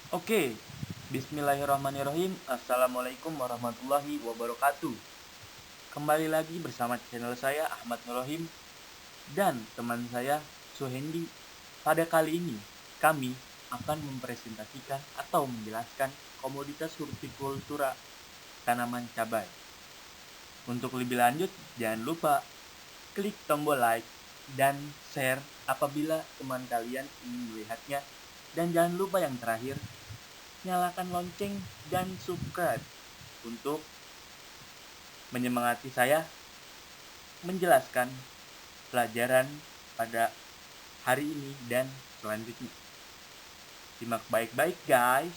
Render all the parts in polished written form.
Oke, bismillahirrahmanirrahim. Assalamualaikum warahmatullahi wabarakatuh. Kembali lagi bersama channel saya Ahmad Nurrohim dan teman saya Suhendi. Pada kali ini, kami akan mempresentasikan atau menjelaskan komoditas hortikultura tanaman cabai. Untuk lebih lanjut, jangan lupa klik tombol like dan share apabila teman kalian ingin melihatnya. Dan jangan lupa yang terakhir, nyalakan lonceng dan subscribe untuk menyemangati saya menjelaskan pelajaran pada hari ini dan selanjutnya. Simak baik-baik guys.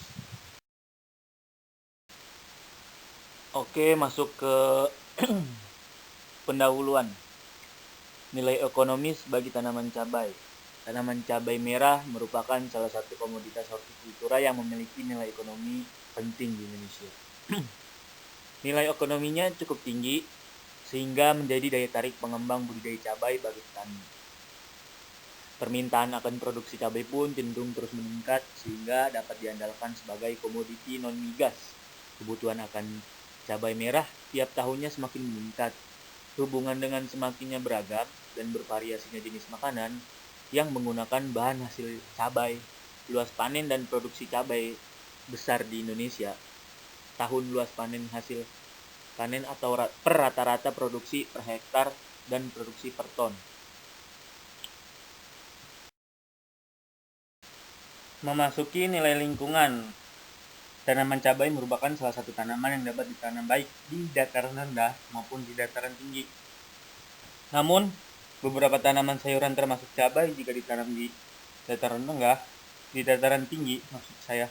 Oke, masuk ke pendahuluan. Nilai ekonomis bagi tanaman cabai. Tanaman cabai merah merupakan salah satu komoditas hortikultura yang memiliki nilai ekonomi penting di Indonesia. Nilai ekonominya cukup tinggi sehingga menjadi daya tarik pengembang budidaya cabai bagi petani. Permintaan akan produksi cabai pun cenderung terus meningkat sehingga dapat diandalkan sebagai komoditi non-migas. Kebutuhan akan cabai merah tiap tahunnya semakin meningkat. Hubungan dengan semakinnya beragam dan bervariasinya jenis makanan yang menggunakan bahan hasil cabai, luas panen dan produksi cabai besar di Indonesia. Tahun luas panen hasil panen atau per rata-rata produksi per hektar dan produksi per ton. Memasuki nilai lingkungan. Tanaman cabai merupakan salah satu tanaman yang dapat ditanam baik di dataran rendah maupun di dataran tinggi. Namun, beberapa tanaman sayuran termasuk cabai jika ditanam di dataran rendah, di dataran tinggi maksud saya,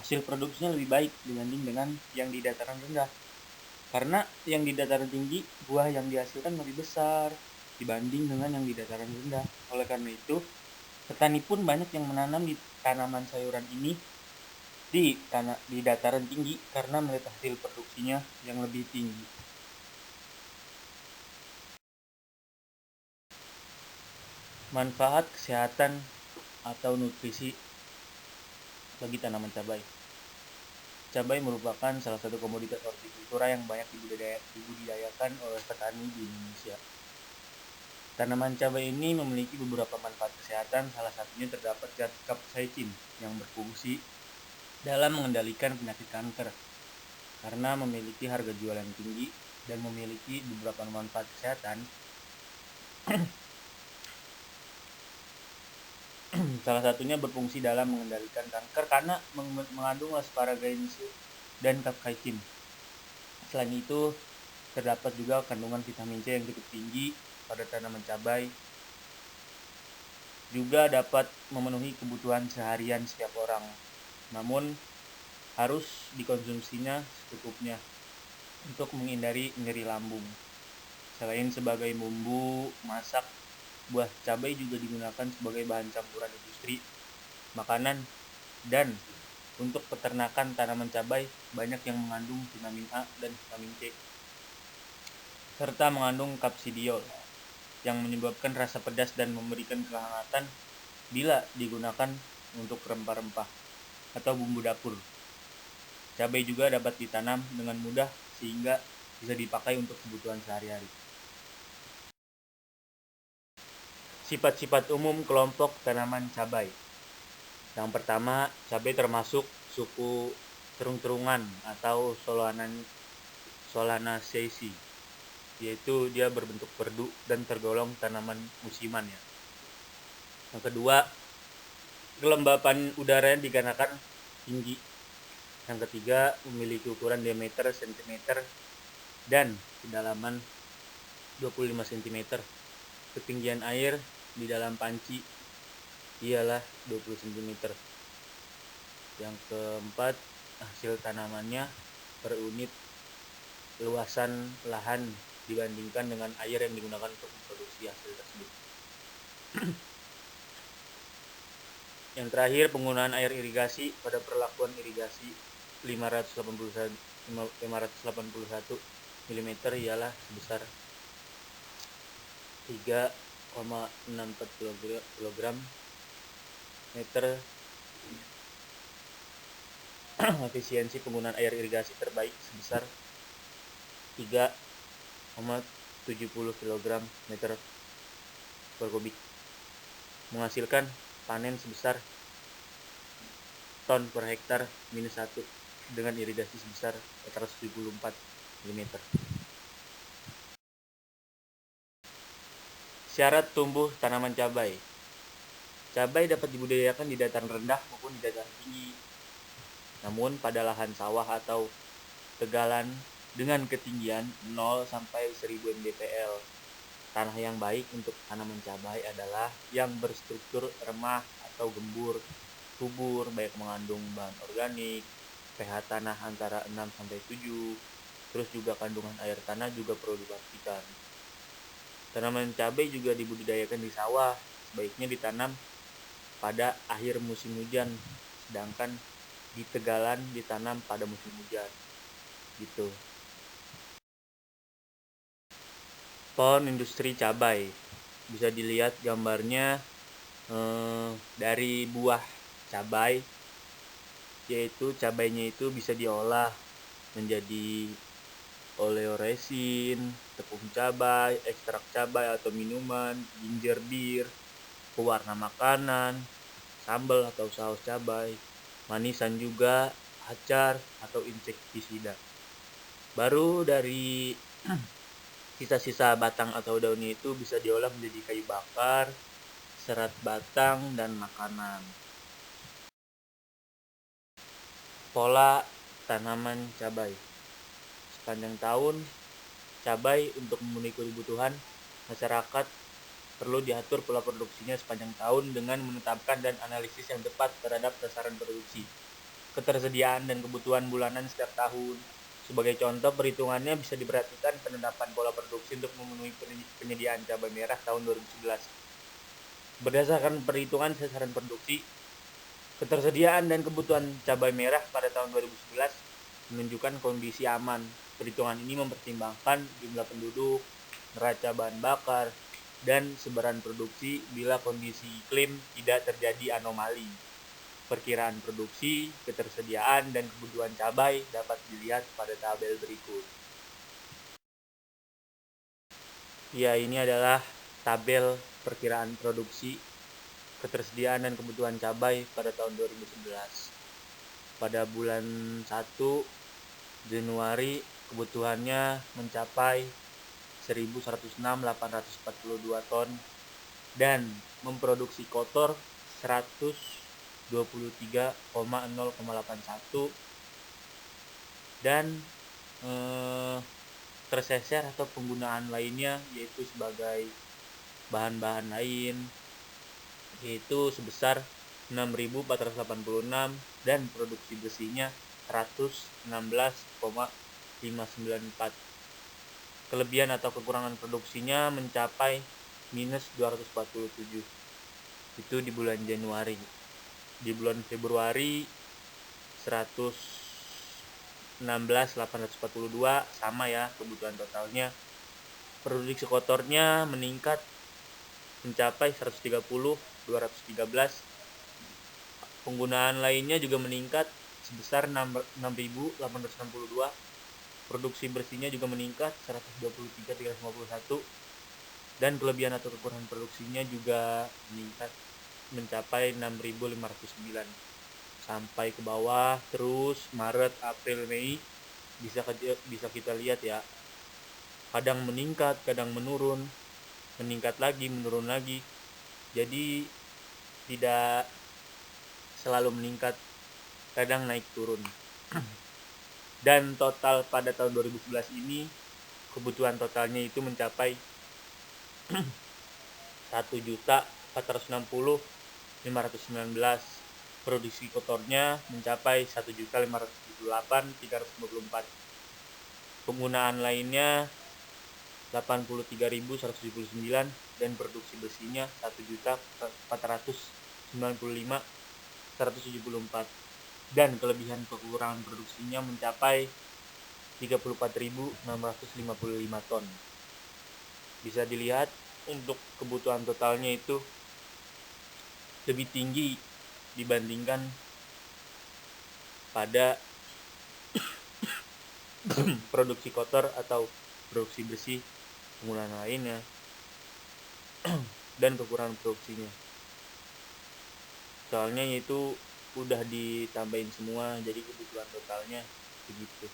hasil produksinya lebih baik dibanding dengan yang di dataran rendah. Karena yang di dataran tinggi, buah yang dihasilkan lebih besar dibanding dengan yang di dataran rendah. Oleh karena itu, petani pun banyak yang menanam di tanaman sayuran ini di dataran tinggi karena melihat hasil produksinya yang lebih tinggi. Manfaat kesehatan atau nutrisi bagi tanaman cabai. Cabai merupakan salah satu komoditas hortikultura yang banyak dibudidayakan oleh petani di Indonesia. Tanaman cabai ini memiliki beberapa manfaat kesehatan, salah satunya terdapat zat capsaicin yang berfungsi dalam mengendalikan penyakit kanker karena memiliki harga jual yang tinggi dan memiliki beberapa manfaat kesehatan. Salah satunya berfungsi dalam mengendalikan kanker karena mengandung asparagine dan capsaicin. Selain itu, terdapat juga kandungan vitamin C yang cukup tinggi pada tanaman cabai. Juga dapat memenuhi kebutuhan seharian setiap orang. Namun, harus dikonsumsinya secukupnya untuk menghindari nyeri lambung. Selain sebagai bumbu masak, buah cabai juga digunakan sebagai bahan campuran industri makanan dan untuk peternakan. Tanaman cabai banyak yang mengandung vitamin A dan vitamin C serta mengandung kapsidiol yang menyebabkan rasa pedas dan memberikan kehangatan bila digunakan untuk rempah-rempah atau bumbu dapur. Cabai juga dapat ditanam dengan mudah sehingga bisa dipakai untuk kebutuhan sehari-hari. Sifat-sifat umum kelompok tanaman cabai. Yang pertama, cabai termasuk suku terung-terungan atau Solanaceae, yaitu dia berbentuk perdu dan tergolong tanaman musiman ya. Yang kedua, kelembapan udaranya dikarenakan tinggi. Yang ketiga, memiliki ukuran diameter cm dan kedalaman 25 cm. Ketinggian air di dalam panci ialah 20 cm. Yang keempat, hasil tanamannya per unit luasan lahan dibandingkan dengan air yang digunakan untuk memproduksi hasil tersebut. Yang terakhir, penggunaan air irigasi pada perlakuan irigasi 581 mm ialah sebesar 3,64 kg meter efisiensi penggunaan air irigasi terbaik sebesar 3,70 kg meter per kubik, menghasilkan panen sebesar ton per hektar -1 dengan irigasi sebesar 474 mm. Syarat tumbuh tanaman cabai. Cabai dapat dibudidayakan di dataran rendah maupun di dataran tinggi. Namun pada lahan sawah atau tegalan dengan ketinggian 0 sampai 1000 mdpl, tanah yang baik untuk tanaman cabai adalah yang berstruktur remah atau gembur, subur, baik mengandung bahan organik, pH tanah antara 6 sampai 7, terus juga kandungan air tanah juga perlu dipastikan. Tanaman cabai juga dibudidayakan di sawah, sebaiknya ditanam pada akhir musim hujan, sedangkan di tegalan ditanam pada musim hujan. Gitu. Pohon industri cabai. Bisa dilihat gambarnya dari buah cabai, yaitu cabainya itu bisa diolah menjadi oleoresin, tepung cabai, ekstrak cabai atau minuman, ginger beer, pewarna makanan, sambal atau saus cabai, manisan juga, acar atau insektisida. Baru dari sisa-sisa batang atau daunnya itu bisa diolah menjadi kayu bakar, serat batang, dan makanan. Pola tanaman cabai. Sepanjang tahun, cabai untuk memenuhi kebutuhan masyarakat perlu diatur pola produksinya sepanjang tahun dengan menetapkan dan analisis yang tepat terhadap sasaran produksi, ketersediaan dan kebutuhan bulanan setiap tahun. Sebagai contoh, perhitungannya bisa diperhatikan penetapan pola produksi untuk memenuhi penyediaan cabai merah tahun 2011. Berdasarkan perhitungan sasaran produksi, ketersediaan dan kebutuhan cabai merah pada tahun 2011 menunjukkan kondisi aman. Perhitungan ini mempertimbangkan jumlah penduduk, neraca bahan bakar, dan sebaran produksi bila kondisi iklim tidak terjadi anomali. Perkiraan produksi, ketersediaan, dan kebutuhan cabai dapat dilihat pada tabel berikut. Ya, ini adalah tabel perkiraan produksi, ketersediaan, dan kebutuhan cabai pada tahun 2011. Pada bulan 1 Januari kebutuhannya mencapai 1.106.842 ton dan memproduksi kotor 123,081 dan terseser atau penggunaan lainnya yaitu sebagai bahan-bahan lain yaitu sebesar 6.486 dan produksi bersihnya 116,594. Kelebihan atau kekurangan produksinya mencapai minus 247. Itu di bulan Januari. Di bulan Februari 116.842 sama ya kebutuhan totalnya. Produksi kotornya meningkat mencapai 130.213. Penggunaan lainnya juga meningkat sebesar 6.862. Produksi bersihnya juga meningkat 123.351 dan kelebihan atau kekurangan produksinya juga meningkat mencapai 6.509. Sampai ke bawah terus Maret, April, Mei bisa kita lihat ya. Kadang meningkat, kadang menurun, meningkat lagi, menurun lagi. Jadi tidak selalu meningkat, kadang naik turun. Dan total pada tahun 2011 ini kebutuhan totalnya itu mencapai 1.460.519. Produksi kotornya mencapai 1.578.354. Penggunaan lainnya 83.179 dan produksi bersihnya 1.495.174 dan kelebihan kekurangan produksinya mencapai 34.655 ton. Bisa dilihat untuk kebutuhan totalnya itu lebih tinggi dibandingkan pada produksi kotor atau produksi bersih penggunaan lainnya dan kekurangan produksinya. Soalnya itu udah ditambahin semua, jadi kebutuhan totalnya begitu.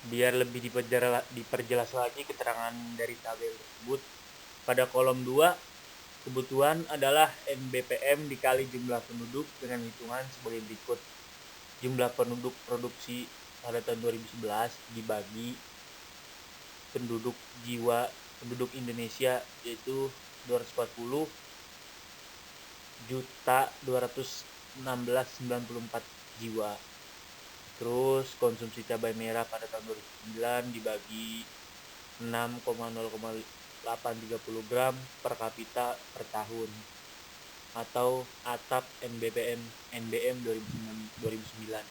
Biar lebih diperjelas lagi keterangan dari tabel tersebut, pada kolom 2 kebutuhan adalah NBPM dikali jumlah penduduk dengan hitungan sebagai berikut. Jumlah penduduk produksi pada tahun 2011 dibagi penduduk jiwa penduduk Indonesia, yaitu 240 juta 216.094 jiwa. Terus konsumsi cabai merah pada tahun 2009 dibagi 6,0,830 gram per kapita per tahun, atau ATAP NBM 2009.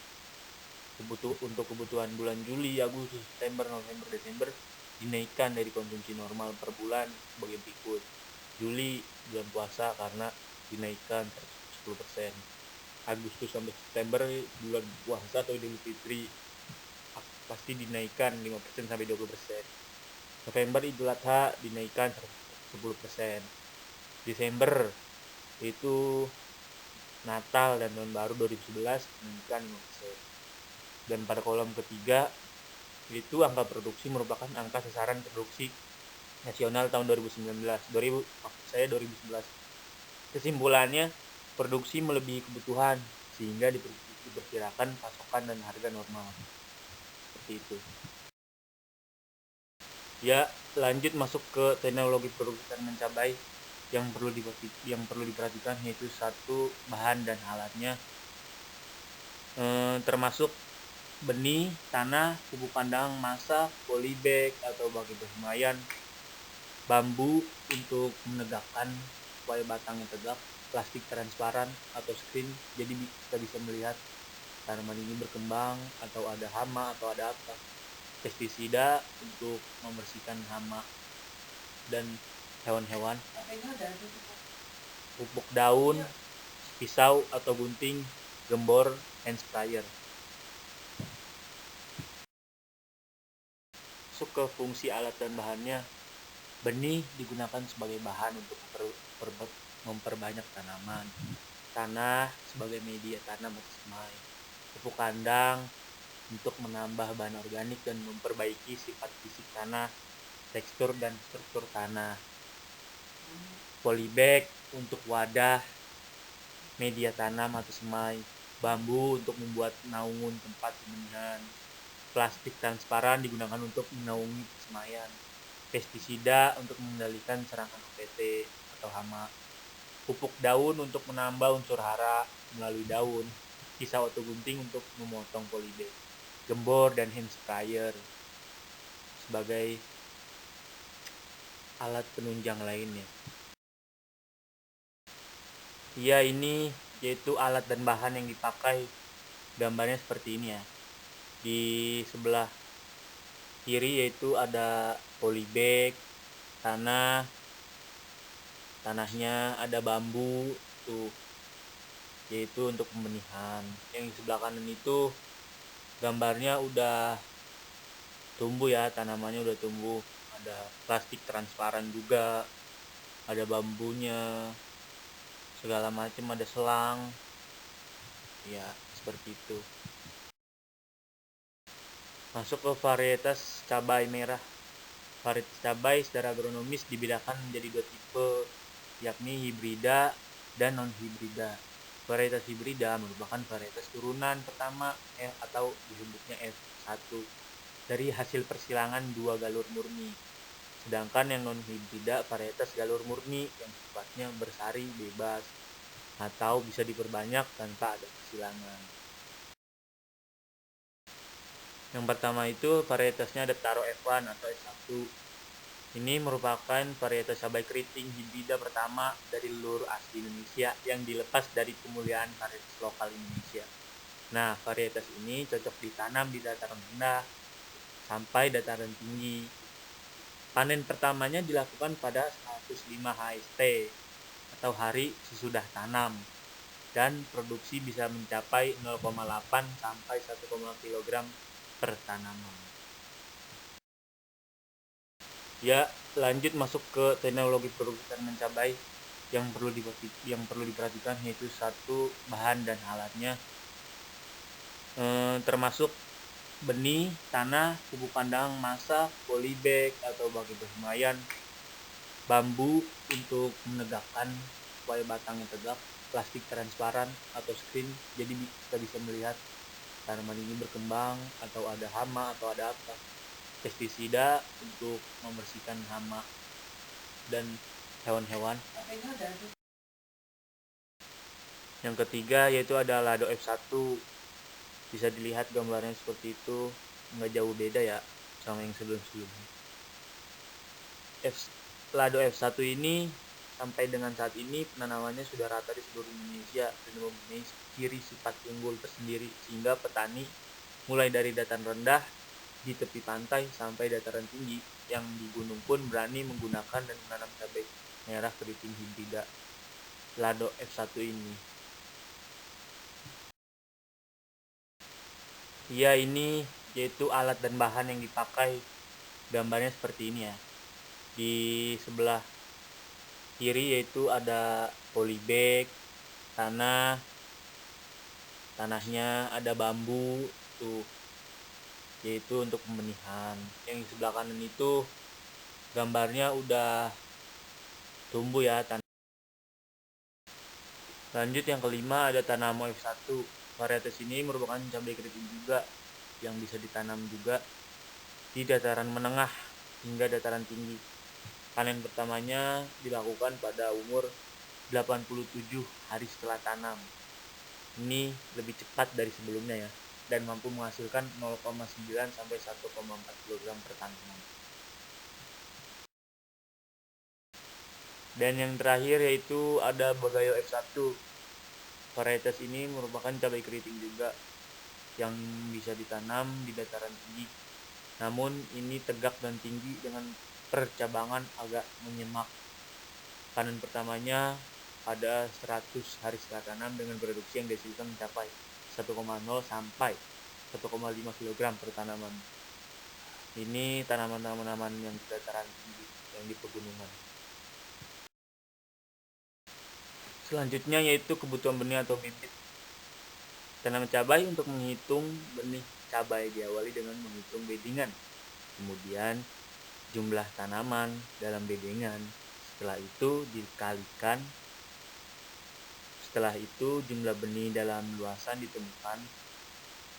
Untuk kebutuhan bulan Juli, Agustus, September, November, Desember dinaikkan dari konsumsi normal per bulan sebagai berikut. Juli bulan puasa karena dinaikkan 10%. Agustus sampai September bulan puasa atau Idul Fitri pasti dinaikkan 5% sampai 20%. November Idul Adha dinaikkan 10%. Desember itu Natal dan Tahun Baru 2011 dinaikkan 5%. Dan pada kolom ketiga itu angka produksi merupakan angka sasaran produksi nasional tahun 2011. Kesimpulannya, produksi melebihi kebutuhan sehingga diperkirakan pasokan dan harga normal. Seperti itu. Ya, lanjut masuk ke teknologi produksi tanaman cabai yang perlu diperhatikan, yaitu satu, bahan dan alatnya, termasuk benih, tanah, pupuk kandang, masa, polybag atau bagi persemayan, bambu untuk menegakkan supaya batangnya tegak, plastik transparan atau screen jadi kita bisa melihat tanaman ini berkembang atau ada hama atau ada apa, pestisida untuk membersihkan hama dan hewan-hewan, pupuk daun, pisau atau gunting, gembor, hand sprayer. Masuk ke fungsi alat dan bahannya. Benih digunakan sebagai bahan untuk memperbanyak tanaman, tanah sebagai media tanam atau semai, pupuk kandang untuk menambah bahan organik dan memperbaiki sifat fisik tanah, tekstur dan struktur tanah, polybag untuk wadah media tanam atau semai, bambu untuk membuat naungan tempat pembenihan, plastik transparan digunakan untuk menaungi persemaian, pestisida untuk mengendalikan serangan OPT atau hama, pupuk daun untuk menambah unsur hara melalui daun, pisau atau gunting untuk memotong polybag, gembor dan hand sprayer sebagai alat penunjang lainnya. Ya, ini yaitu alat dan bahan yang dipakai. Gambarnya seperti ini ya. Di sebelah kiri yaitu ada polybag, tanahnya ada bambu tuh, yaitu untuk pembenihan. Yang di sebelah kanan itu gambarnya udah tumbuh ya, tanamannya udah tumbuh, ada plastik transparan juga, ada bambunya segala macam, ada selang ya, seperti itu. Masuk ke varietas cabai merah. Varietas cabai secara agronomis dibedakan menjadi 2 tipe, yakni hibrida dan non-hibrida. Varietas hibrida merupakan varietas turunan pertama atau disebutnya F1 dari hasil persilangan 2 galur murni. Sedangkan yang non-hibrida varietas galur murni yang sifatnya bersari bebas atau bisa diperbanyak tanpa ada persilangan. Yang pertama itu varietasnya ada Taro F1 atau S1. Ini merupakan varietas cabai keriting hibrida pertama dari leluhur asli Indonesia yang dilepas dari kemuliaan varietas lokal Indonesia. Nah, varietas ini cocok ditanam di dataran rendah sampai dataran tinggi. Panen pertamanya dilakukan pada 105 HST atau hari sesudah tanam. dan produksi bisa mencapai 0,8 sampai 1 kg per tanaman. Ya, lanjut masuk ke teknologi produksi tanaman cabai yang perlu diperhatikan, yaitu satu, bahan dan alatnya, termasuk benih, tanah, pupuk kandang, masa, polybag atau bagi persemaian, bambu untuk menegakkan supaya batangnya tegak, plastik transparan atau screen jadi kita bisa melihat tanaman ini berkembang atau ada hama atau ada apa, pestisida untuk membersihkan hama dan hewan-hewan. Yang ketiga yaitu ada Lado F1, bisa dilihat gambarnya seperti itu, nggak jauh beda ya sama yang sebelum-sebelumnya. Lado F1 ini sampai dengan saat ini penanamannya sudah rata di seluruh Indonesia dan mempunyai ciri sifat unggul tersendiri, sehingga petani mulai dari dataran rendah di tepi pantai sampai dataran tinggi yang di gunung pun berani menggunakan dan menanam cabai merah keriting hibrida Lado F1 ini. Ya, ini yaitu alat dan bahan yang dipakai, gambarnya seperti ini ya. Di sebelah kiri yaitu ada polybag, tanahnya ada bambu tuh, yaitu untuk pembenihan. Yang di sebelah kanan itu gambarnya udah tumbuh ya. Lanjut yang kelima ada Tanamo F1. Varietas ini merupakan cabai keriting juga yang bisa ditanam juga di dataran menengah hingga dataran tinggi. Panen pertamanya dilakukan pada umur 87 hari setelah tanam. Ini lebih cepat dari sebelumnya ya, dan mampu menghasilkan 0,9 sampai 1,4 kg per tanaman. Dan yang terakhir yaitu ada Bagayo F1. Varietas ini merupakan cabai keriting juga yang bisa ditanam di dataran tinggi. Namun ini tegak dan tinggi dengan percabangan agak menyemak. Panen pertamanya pada 100 hari setelah tanam dengan produksi yang dihasilkan mencapai 1,0 sampai 1,5 kg per tanaman. Ini tanaman-tanaman yang di dataran tinggi, yang di pegunungan. Selanjutnya yaitu kebutuhan benih atau bibit. Tanaman cabai, untuk menghitung benih cabai diawali dengan menghitung beddingan. Kemudian jumlah tanaman dalam beddingan. Setelah itu jumlah benih dalam luasan ditemukan.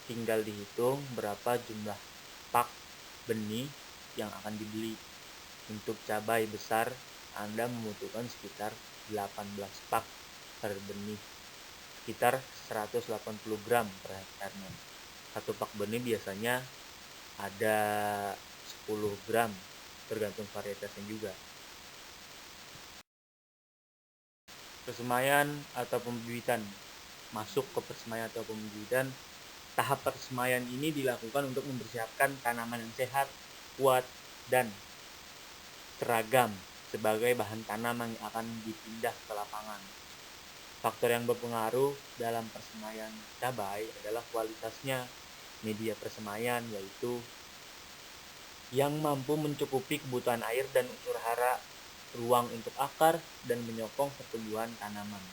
Tinggal dihitung berapa jumlah pak benih yang akan dibeli. Untuk cabai besar Anda membutuhkan sekitar 18 pak per benih, sekitar 180 gram per hektarnya. Satu pak benih biasanya ada 10 gram, tergantung varietasnya juga. Persemaian atau pembibitan. Masuk ke persemaian atau pembibitan. Tahap persemaian ini dilakukan untuk mempersiapkan tanaman yang sehat, kuat, dan seragam sebagai bahan tanam yang akan dipindah ke lapangan. Faktor yang berpengaruh dalam persemaian cabai adalah kualitasnya media persemaian, yaitu yang mampu mencukupi kebutuhan air dan unsur hara, ruang untuk akar, dan menyokong pertumbuhan tanaman.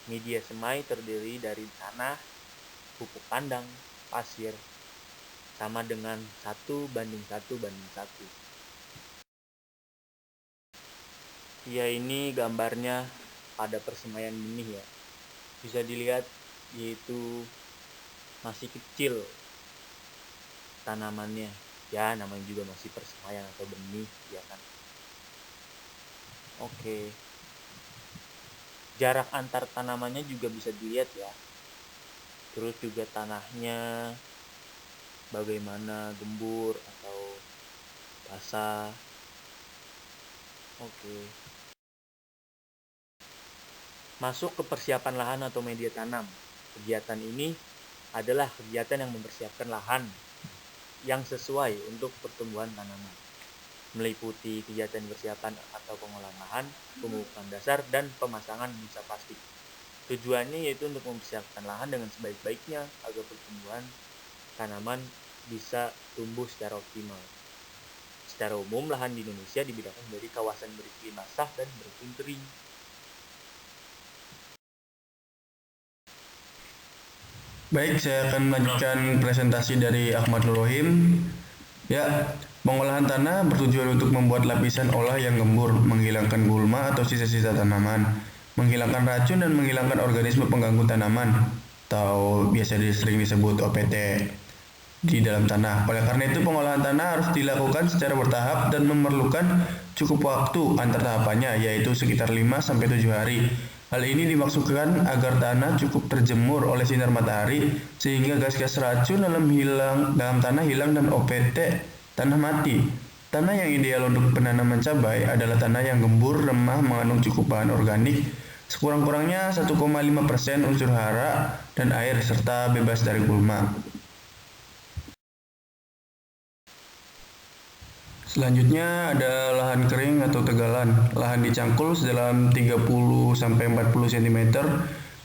Media semai terdiri dari tanah, pupuk kandang, pasir, sama dengan 1:1:1. Ya, ini gambarnya pada persemaian benih ya. Bisa dilihat yaitu masih kecil tanamannya. Ya, namanya juga masih persemaian atau benih, ya kan. Oke. Jarak antar tanamannya juga bisa dilihat ya. Terus juga tanahnya bagaimana, gembur atau basah. Oke. Masuk ke persiapan lahan atau media tanam. Kegiatan ini adalah kegiatan yang mempersiapkan lahan yang sesuai untuk pertumbuhan tanaman, meliputi kegiatan persiapan atau pengolahan lahan, pemupukan dasar, dan pemasangan busa plastik. Tujuannya yaitu untuk mempersiapkan lahan dengan sebaik-baiknya agar pertumbuhan tanaman bisa tumbuh secara optimal. Secara umum, lahan di Indonesia dibedakan dari kawasan beriklim basah dan beriklim kering. Baik, saya akan melanjutkan presentasi dari Ahmad Nurrohim. Ya, pengolahan tanah bertujuan untuk membuat lapisan olah yang gembur, menghilangkan gulma atau sisa-sisa tanaman, menghilangkan racun dan menghilangkan organisme pengganggu tanaman, atau biasa sering disebut OPT di dalam tanah. Oleh karena itu, pengolahan tanah harus dilakukan secara bertahap dan memerlukan cukup waktu antar tahapannya, yaitu sekitar 5-7 hari. Hal ini dimaksudkan agar tanah cukup terjemur oleh sinar matahari sehingga gas-gas racun dalam tanah hilang dan OPT tanah mati. Tanah yang ideal untuk penanaman cabai adalah tanah yang gembur, remah, mengandung cukup bahan organik, sekurang-kurangnya 1,5% unsur hara dan air serta bebas dari gulma. Selanjutnya ada lahan kering atau tegalan. Lahan dicangkul sedalam 30-40 cm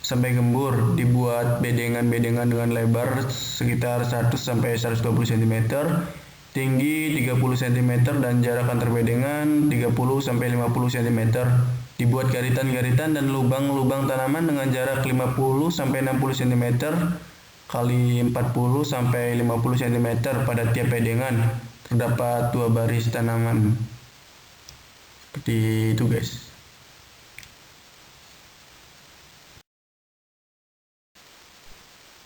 sampai gembur, dibuat bedengan-bedengan dengan lebar sekitar 100-120 cm, tinggi 30 cm dan jarak antar bedengan 30-50 cm. Dibuat garitan-garitan dan lubang-lubang tanaman dengan jarak 50-60 cm kali 40-50 cm pada tiap bedengan. Terdapat 2 baris tanaman. Seperti itu, guys.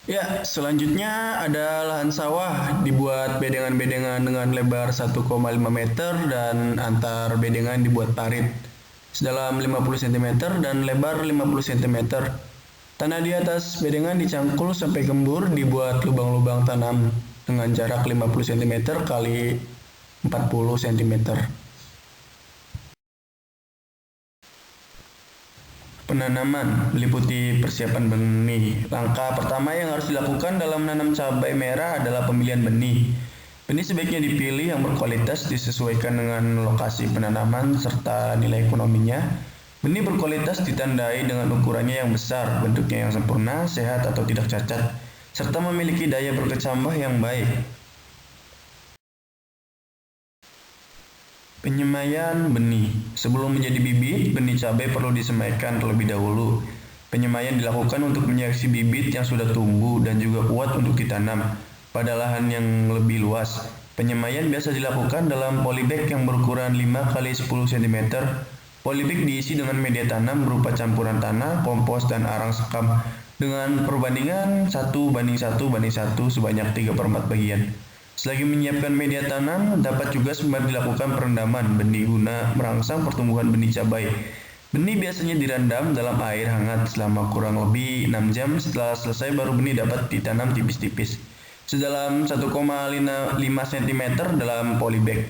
Ya, selanjutnya ada lahan sawah dibuat bedengan-bedengan dengan lebar 1,5 meter dan antar bedengan dibuat parit sedalam 50 cm dan lebar 50 cm. Tanah di atas bedengan dicangkul sampai gembur, dibuat lubang-lubang tanam dengan jarak 50 cm kali 40 cm. Penanaman meliputi persiapan benih. Langkah pertama yang harus dilakukan dalam menanam cabai merah adalah pemilihan benih. Benih sebaiknya dipilih yang berkualitas disesuaikan dengan lokasi penanaman serta nilai ekonominya. Benih berkualitas ditandai dengan ukurannya yang besar, bentuknya yang sempurna, sehat atau tidak cacat, serta memiliki daya berkecambah yang baik. Penyemaian benih. Sebelum menjadi bibit, benih cabai perlu disemaikan terlebih dahulu. Penyemaian dilakukan untuk menyeleksi bibit yang sudah tumbuh dan juga kuat untuk ditanam pada lahan yang lebih luas. Penyemaian biasa dilakukan dalam polybag yang berukuran 5 x 10 cm. Polybag diisi dengan media tanam berupa campuran tanah, kompos, dan arang sekam dengan perbandingan 1:1:1 sebanyak 3/4 bagian. Selagi menyiapkan media tanam, dapat juga sembari dilakukan perendaman benih guna merangsang pertumbuhan benih cabai. Benih biasanya direndam dalam air hangat selama kurang lebih 6 jam. Setelah selesai baru benih dapat ditanam tipis-tipis sedalam 1,5 cm dalam polybag.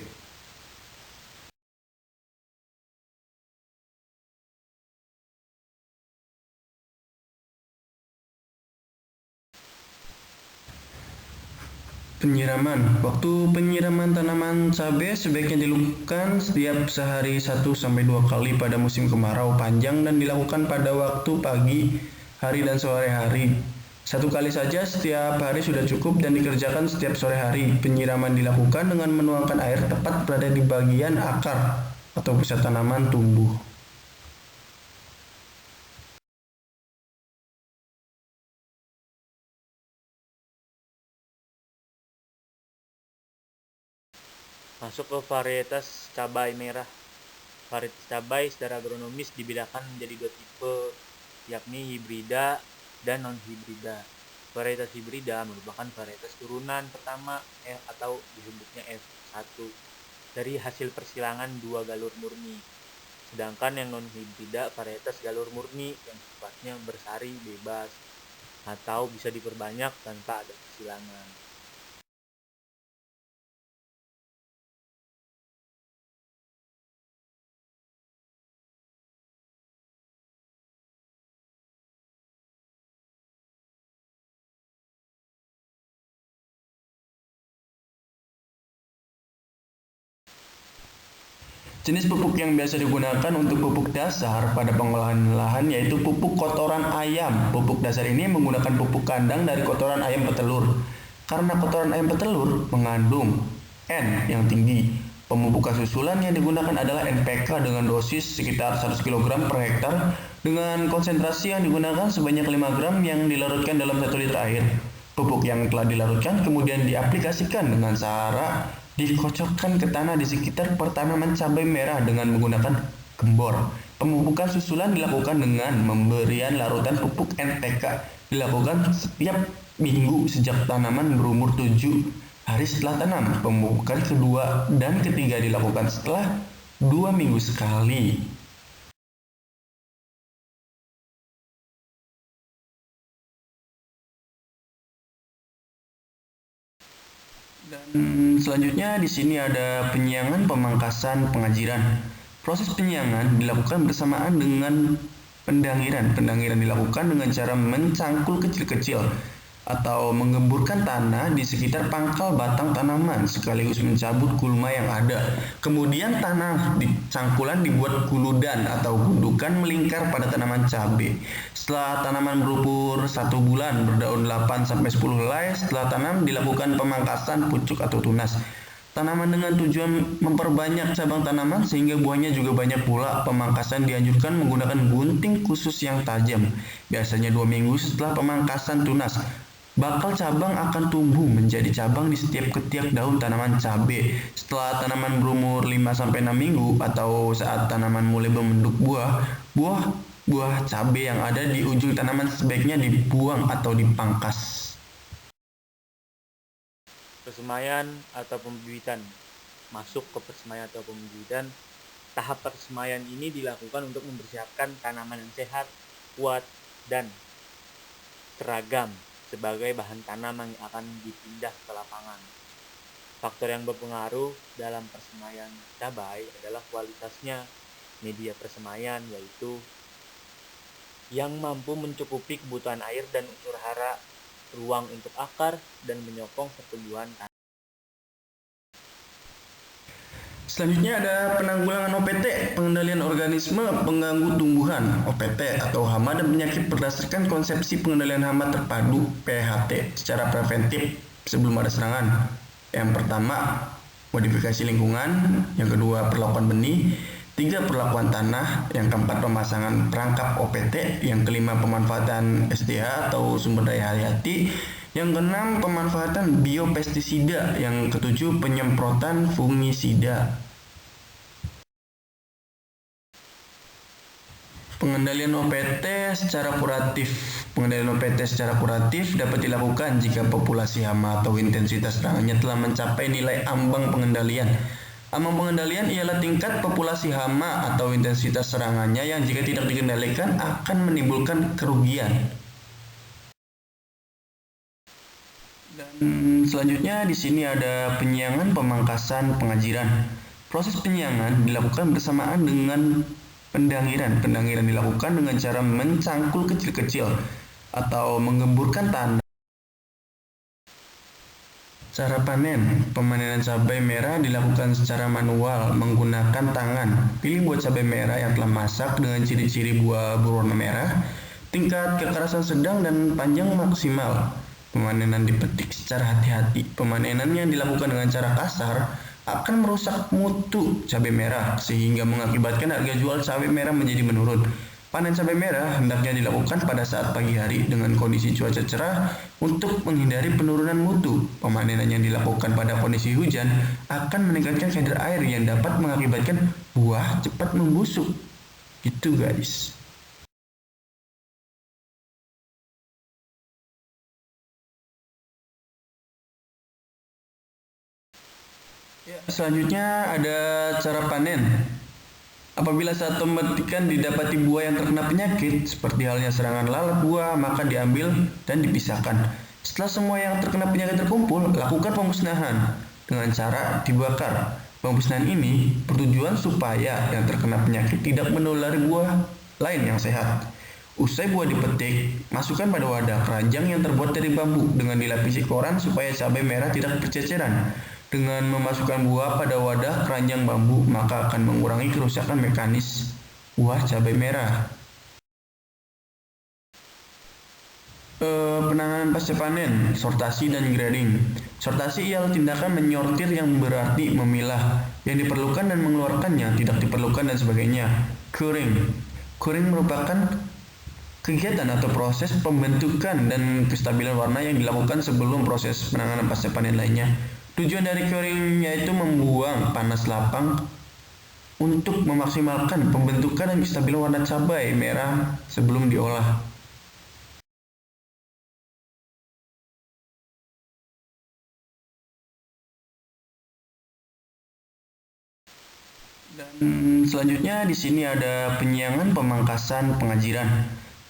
Penyiraman. Waktu penyiraman tanaman cabai sebaiknya dilakukan setiap sehari 1-2 kali pada musim kemarau panjang dan dilakukan pada waktu pagi hari dan sore hari. 1 kali saja setiap hari sudah cukup dan dikerjakan setiap sore hari. Penyiraman dilakukan dengan menuangkan air tepat berada di bagian akar atau pusat tanaman tumbuh. Masuk ke varietas cabai merah. Varietas cabai secara agronomis dibedakan menjadi 2 tipe, yakni hibrida dan non-hibrida. Varietas hibrida merupakan varietas turunan pertama atau disebutnya F1 dari hasil persilangan 2 galur murni. Sedangkan yang non-hibrida varietas galur murni yang sifatnya bersari bebas atau bisa diperbanyak tanpa ada persilangan. Jenis pupuk yang biasa digunakan untuk pupuk dasar pada pengolahan lahan yaitu pupuk kotoran ayam. Pupuk dasar ini menggunakan pupuk kandang dari kotoran ayam petelur. Karena kotoran ayam petelur mengandung N yang tinggi, pemupukan susulan yang digunakan adalah NPK dengan dosis sekitar 100 kg per hektar dengan konsentrasi yang digunakan sebanyak 5 gram yang dilarutkan dalam 1 liter air. Pupuk yang telah dilarutkan kemudian diaplikasikan dengan cara dikocokkan ke tanah di sekitar pertanaman cabai merah dengan menggunakan gembor. Pemupukan susulan dilakukan dengan pemberian larutan pupuk NPK dilakukan setiap minggu sejak tanaman berumur 7 hari setelah tanam. Pemupukan kedua dan ketiga dilakukan setelah 2 minggu sekali. Dan selanjutnya di sini ada penyiangan, pemangkasan, pengajiran. Proses penyiangan dilakukan bersamaan dengan pendangiran. Pendangiran dilakukan dengan cara mencangkul kecil-kecil atau menggemburkan tanah di sekitar pangkal batang tanaman sekaligus mencabut gulma yang ada. Kemudian tanah di cangkulan dibuat guludan atau gundukan melingkar pada tanaman cabai. Setelah tanaman berumur 1 bulan, berdaun 8-10 helai, setelah tanam dilakukan pemangkasan pucuk atau tunas. Tanaman dengan tujuan memperbanyak cabang tanaman sehingga buahnya juga banyak pula. Pemangkasan dianjurkan menggunakan gunting khusus yang tajam. Biasanya 2 minggu setelah pemangkasan tunas, bakal cabang akan tumbuh menjadi cabang di setiap ketiak daun tanaman cabai. Setelah tanaman berumur 5-6 minggu atau saat tanaman mulai membentuk buah cabai yang ada di ujung tanaman sebaiknya dibuang atau dipangkas. Persemaian atau pembibitan. Masuk ke persemaian atau pembibitan. Tahap persemaian ini dilakukan untuk mempersiapkan tanaman yang sehat, kuat, dan seragam sebagai bahan tanam yang akan dipindah ke lapangan. Faktor yang berpengaruh dalam persemaian cabai adalah kualitasnya. Media persemaian yaitu yang mampu mencukupi kebutuhan air dan unsur hara, ruang untuk akar, dan menyokong pertumbuhan tanah. Selanjutnya ada penanggulangan OPT, pengendalian organisme pengganggu tumbuhan, OPT atau hama dan penyakit berdasarkan konsepsi pengendalian hama terpadu PHT secara preventif sebelum ada serangan. Yang pertama, modifikasi lingkungan, yang kedua perlakuan benih, 3 perlakuan tanah, yang keempat pemasangan perangkap OPT, yang kelima pemanfaatan SDH atau sumber daya hayati, yang keenam pemanfaatan biopestisida, yang ketujuh penyemprotan fungisida. Pengendalian OPT secara kuratif. Pengendalian OPT secara kuratif dapat dilakukan jika populasi hama atau intensitas serangannya telah mencapai nilai ambang pengendalian. Ambang pengendalian ialah tingkat populasi hama atau intensitas serangannya yang jika tidak dikendalikan akan menimbulkan kerugian. Dan selanjutnya di sini ada penyiangan, pemangkasan, pengajiran. Proses penyiangan dilakukan bersamaan dengan pendangiran. Pendangiran dilakukan dengan cara mencangkul kecil-kecil atau menggemburkan tanah. Cara panen. Pemanenan cabai merah dilakukan secara manual menggunakan tangan. Pilih buah cabai merah yang telah masak dengan ciri-ciri buah berwarna merah, tingkat kekerasan sedang dan panjang maksimal. Pemanenan dipetik secara hati-hati. Pemanenan yang dilakukan dengan cara kasar akan merusak mutu cabai merah sehingga mengakibatkan harga jual cabai merah menjadi menurun. Panen cabai merah hendaknya dilakukan pada saat pagi hari dengan kondisi cuaca cerah untuk menghindari penurunan mutu. Pemanenan yang dilakukan pada kondisi hujan akan meningkatkan kadar air yang dapat mengakibatkan buah cepat membusuk. Gitu guys. Selanjutnya ada cara panen. Apabila saat pemetikan didapati buah yang terkena penyakit, seperti halnya serangan lalat buah, maka diambil dan dipisahkan. Setelah semua yang terkena penyakit terkumpul, lakukan pemusnahan dengan cara dibakar. Pemusnahan ini bertujuan supaya yang terkena penyakit tidak menulari buah lain yang sehat. Usai buah dipetik, masukkan pada wadah keranjang yang terbuat dari bambu dengan dilapisi koran supaya cabai merah tidak berceceran. Dengan memasukkan buah pada wadah keranjang bambu, maka akan mengurangi kerusakan mekanis buah cabai merah. Penanganan pasca panen, sortasi dan grading. Sortasi ialah tindakan menyortir yang berarti memilah yang diperlukan dan mengeluarkannya tidak diperlukan dan sebagainya. Curing. Curing merupakan kegiatan atau proses pembentukan dan kestabilan warna yang dilakukan sebelum proses penanganan pasca panen lainnya. Tujuan dari curing yaitu membuang panas lapang untuk memaksimalkan pembentukan dan kestabilan warna cabai merah sebelum diolah. Dan selanjutnya di sini ada penyiangan, pemangkasan, pengajiran.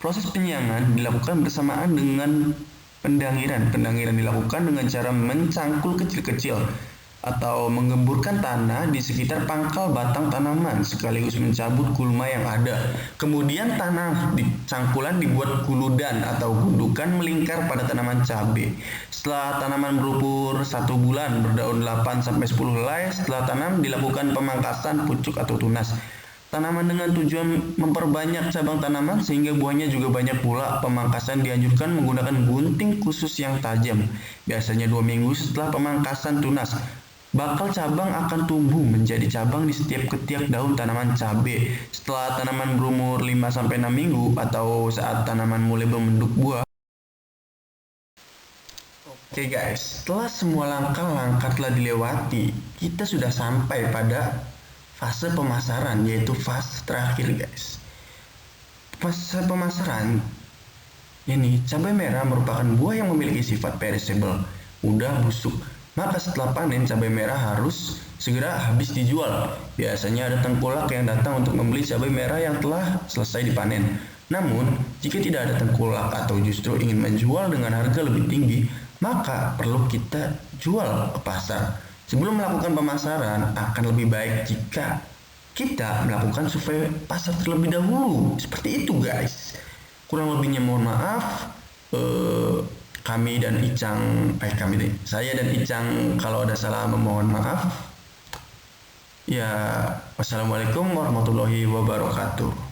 Proses penyiangan dilakukan bersamaan dengan pendangiran. Pendangiran dilakukan dengan cara mencangkul kecil-kecil atau menggemburkan tanah di sekitar pangkal batang tanaman sekaligus mencabut gulma yang ada. Kemudian tanah di cangkulan dibuat guludan atau gundukan melingkar pada tanaman cabai. Setelah tanaman berumur 1 bulan, berdaun 8-10 helai, setelah tanam dilakukan pemangkasan pucuk atau tunas. Tanaman dengan tujuan memperbanyak cabang tanaman sehingga buahnya juga banyak pula. Pemangkasan dianjurkan menggunakan gunting khusus yang tajam. Biasanya 2 minggu setelah pemangkasan tunas, bakal cabang akan tumbuh menjadi cabang di setiap ketiak daun tanaman cabai. Setelah tanaman berumur 5-6 minggu atau saat tanaman mulai membentuk buah. Oke guys, setelah semua langkah-langkah telah dilewati, kita sudah sampai pada fase pemasaran, yaitu fase terakhir guys. Fase pemasaran ini, cabai merah merupakan buah yang memiliki sifat perishable, mudah busuk. Maka setelah panen, cabai merah harus segera habis dijual. Biasanya ada tengkulak yang datang untuk membeli cabai merah yang telah selesai dipanen. Namun, jika tidak ada tengkulak atau justru ingin menjual dengan harga lebih tinggi, maka perlu kita jual ke pasar. Sebelum melakukan pemasaran, akan lebih baik jika kita melakukan survei pasar terlebih dahulu. Seperti itu guys. Kurang lebihnya mohon maaf. Saya dan Icang kalau ada salah memohon maaf. Ya, wassalamualaikum warahmatullahi wabarakatuh.